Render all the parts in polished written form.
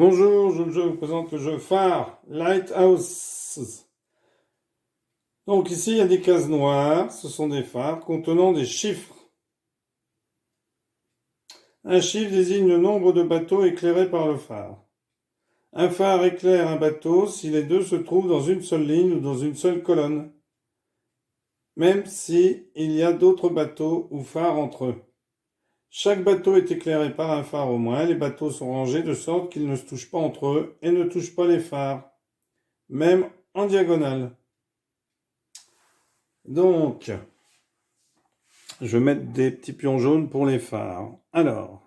Bonjour, je vous présente le jeu phare, Lighthouse. Donc ici, il y a des cases noires, ce sont des phares contenant des chiffres. Un chiffre désigne le nombre de bateaux éclairés par le phare. Un phare éclaire un bateau si les deux se trouvent dans une seule ligne ou dans une seule colonne, même si il y a d'autres bateaux ou phares entre eux. Chaque bateau est éclairé par un phare au moins. Les bateaux sont rangés de sorte qu'ils ne se touchent pas entre eux et ne touchent pas les phares, même en diagonale. Donc, je vais mettre des petits pions jaunes pour les phares. Alors,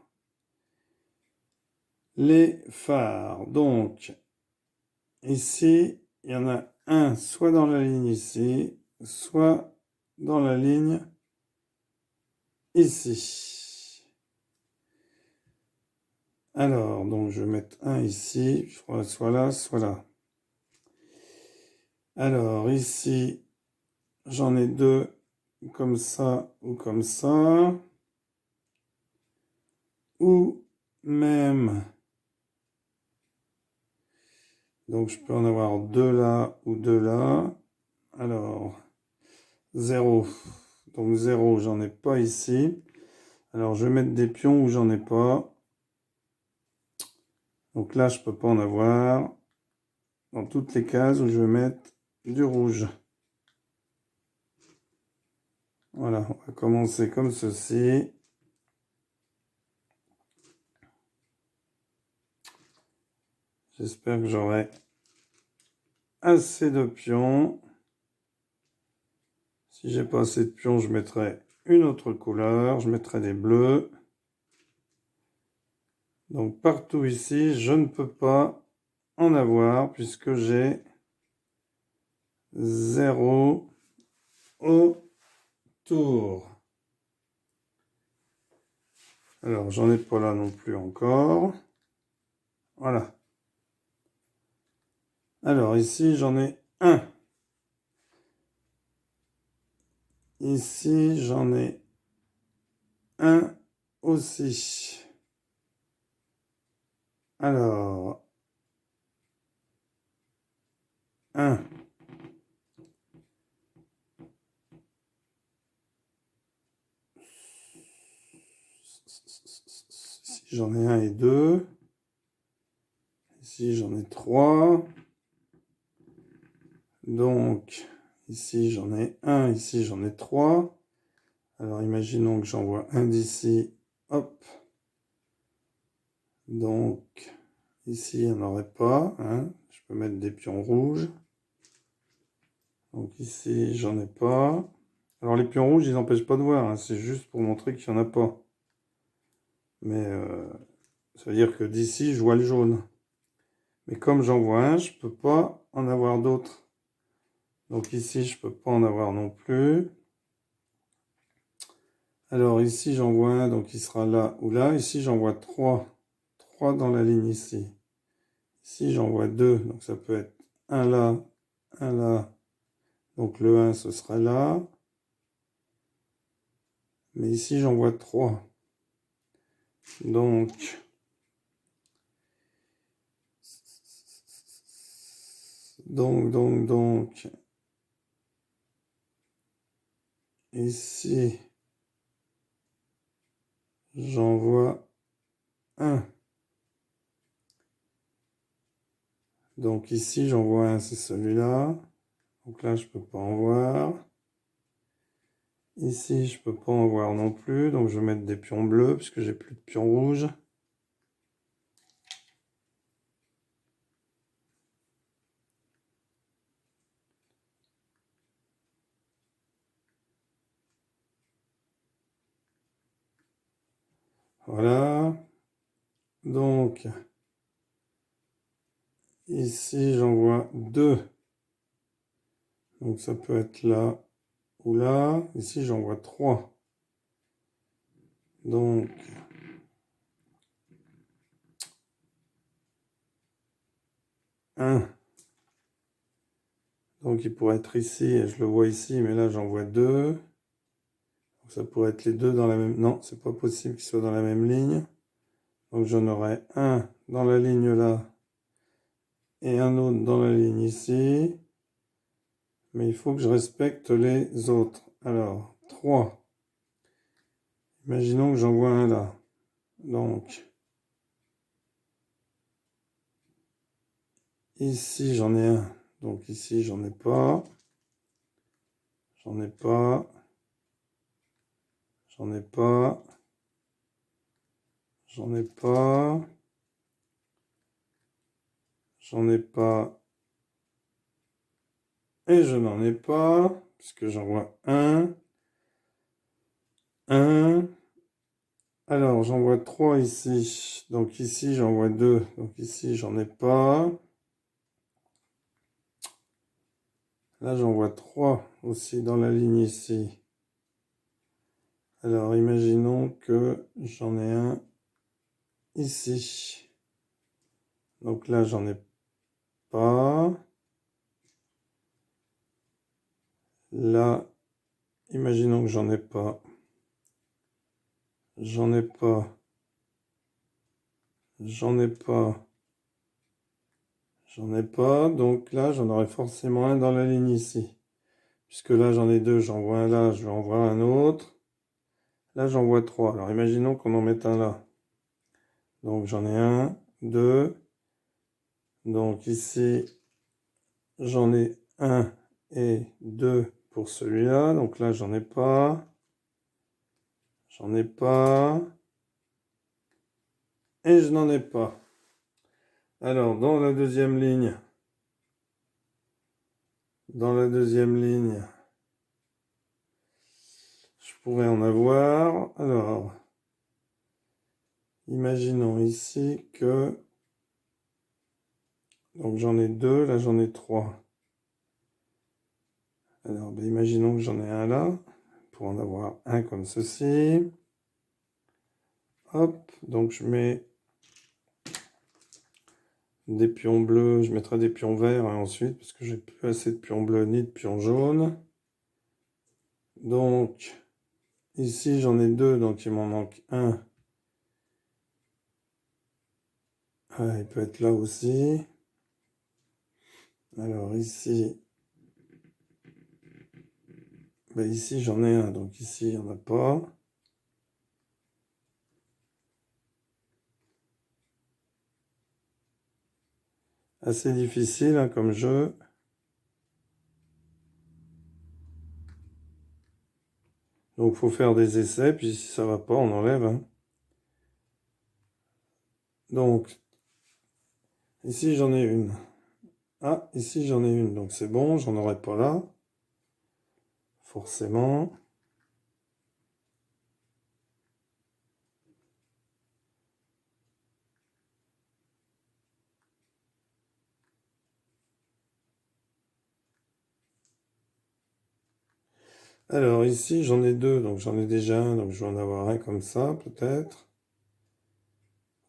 les phares. Donc, ici, il y en a un soit dans la ligne ici, soit dans la ligne ici. Alors, donc je vais mettre un ici, je crois soit là, soit là. Alors, ici, j'en ai deux comme ça ou comme ça. Ou même... Donc je peux en avoir deux là ou deux là. Alors, 0. Donc 0, j'en ai pas ici. Alors je vais mettre des pions où j'en ai pas. Donc là, je peux pas en avoir. Dans toutes les cases où je vais mettre du rouge. Voilà, on va commencer comme ceci. J'espère que j'aurai assez de pions. Si j'ai pas assez de pions, je mettrai une autre couleur. Je mettrai des bleus. Donc partout ici, je ne peux pas en avoir puisque j'ai 0 autour. Alors, j'en ai pas là non plus encore. Voilà. Alors, ici, j'en ai un. Ici, j'en ai un aussi. Alors, 1. Ici, j'en ai un et 2. Ici, j'en ai 3. Donc, ici, j'en ai un. Ici, j'en ai 3. Alors, imaginons que j'envoie un d'ici. Hop. Donc, ici, il n'y en aurait pas. Hein. Je peux mettre des pions rouges. Donc ici, j'en ai pas. Alors les pions rouges, ils n'empêchent pas de voir. Hein. C'est juste pour montrer qu'il n'y en a pas. Mais ça veut dire que d'ici, je vois le jaune. Mais comme j'en vois un, je ne peux pas en avoir d'autres. Donc ici, je ne peux pas en avoir non plus. Alors ici, j'en vois un, donc il sera là ou là. Ici, j'en vois 3. 3 dans la ligne ici. Ici, j'en vois 2. Donc ça peut être un là, un là. Donc le 1, ce sera là. Mais ici, j'en vois 3. Donc, ici, j'en vois un. Donc ici, j'en vois un, c'est celui-là. Donc là, je peux pas en voir. Ici, je peux pas en voir non plus. Donc je vais mettre des pions bleus puisque j'ai plus de pions rouges. Voilà. Donc, ici, j'en vois 2. Donc ça peut être là ou là. Ici, j'en vois 3. Donc, un. Donc il pourrait être ici, et je le vois ici, mais là j'en vois 2. Donc ça pourrait être les deux dans la même... Non, c'est pas possible qu'ils soient dans la même ligne. Donc j'en aurai un dans la ligne là et un autre dans la ligne ici. Mais il faut que je respecte les autres. Alors, 3. Imaginons que j'envoie un là. Donc, ici j'en ai un. Donc ici j'en ai pas. J'en ai pas. J'en ai pas. J'en ai pas. J'en ai pas. Et je n'en ai pas. Puisque j'en vois un. Un. Alors, j'en vois 3 ici. Donc ici, j'en vois 2. Donc ici, j'en ai pas. Là, j'en vois 3 aussi dans la ligne ici. Alors, imaginons que j'en ai un ici. Donc là, j'en ai pas. Là, imaginons que j'en ai pas. J'en ai pas. J'en ai pas. J'en ai pas. Donc là, j'en aurai forcément un dans la ligne ici. Puisque là, j'en ai 2. J'en vois un là, je vais en voir un autre. Là, j'en vois 3. Alors, imaginons qu'on en mette un là. Donc, j'en ai un, 2. Donc, ici, j'en ai un et 2 pour celui-là. Donc là, j'en ai pas. J'en ai pas. Et je n'en ai pas. Alors, dans la deuxième ligne, je pourrais en avoir. Alors, imaginons ici que... Donc, j'en ai 2, là, j'en ai 3. Alors, ben, imaginons que j'en ai un là, pour en avoir un comme ceci. Hop, donc je mets des pions bleus, je mettrai des pions verts ensuite, parce que j'ai plus assez de pions bleus ni de pions jaunes. Donc, ici j'en ai 2, donc il m'en manque un. Ah, il peut être là aussi. Alors ici, ben ici j'en ai un, donc ici il n'y en a pas. Assez difficile hein, comme jeu. Donc faut faire des essais, puis si ça va pas, on enlève. Hein. Donc, ici j'en ai une. Ah, ici j'en ai une, donc c'est bon, j'en aurai pas là. Forcément. Alors ici j'en ai 2, donc j'en ai déjà un, donc je vais en avoir un comme ça peut-être.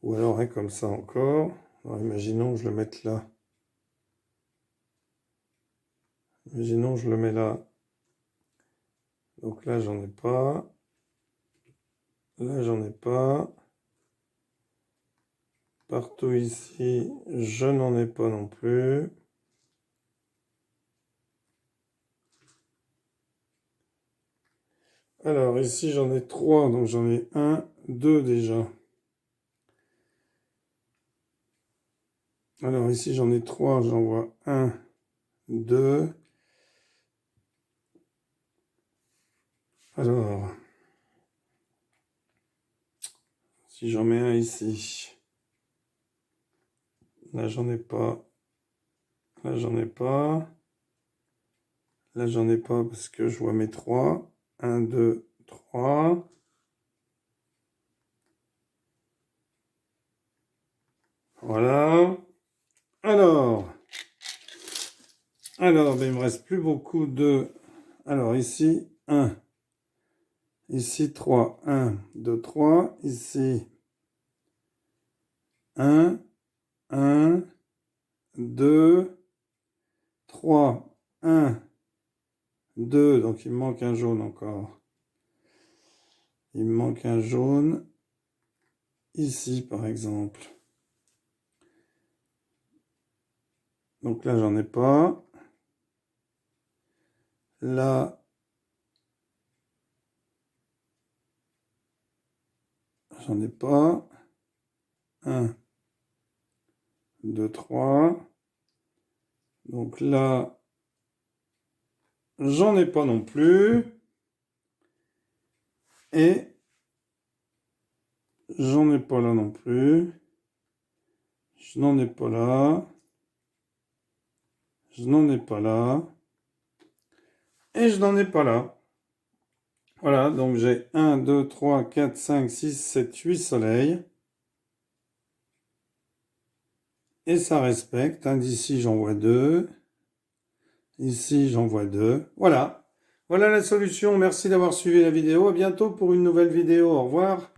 Ou alors un comme ça encore. Alors imaginons que je le mette là. Imaginons que je le mets là. Donc là j'en ai pas. Là j'en ai pas. Partout ici, je n'en ai pas non plus. Alors ici j'en ai 3, donc j'en ai 1, 2 déjà. Alors ici j'en ai 3, j'en vois 1, 2. Alors, si j'en mets un ici, là j'en ai pas, là j'en ai pas, là j'en ai pas parce que je vois mes 3. 1, 2, 3. Voilà. Alors, ben, il me reste plus beaucoup de... Alors ici, 1. Ici, 3. 1, 2, 3. Ici, 1, 1, 2, 3. 1, 2. Donc il me manque un jaune encore. Il me manque un jaune. ici, par exemple. Donc là, j'en ai pas. Là, j'en ai pas. 1, 2, 3. Donc là, j'en ai pas non plus. Et j'en ai pas là non plus. Je n'en ai pas là. Je n'en ai pas là. Et je n'en ai pas là. Voilà, donc j'ai 1, 2, 3, 4, 5, 6, 7, 8 soleils. Et ça respecte. Hein. D'ici, j'en vois 2. Ici, j'en vois 2. Voilà. Voilà la solution. Merci d'avoir suivi la vidéo. À bientôt pour une nouvelle vidéo. Au revoir.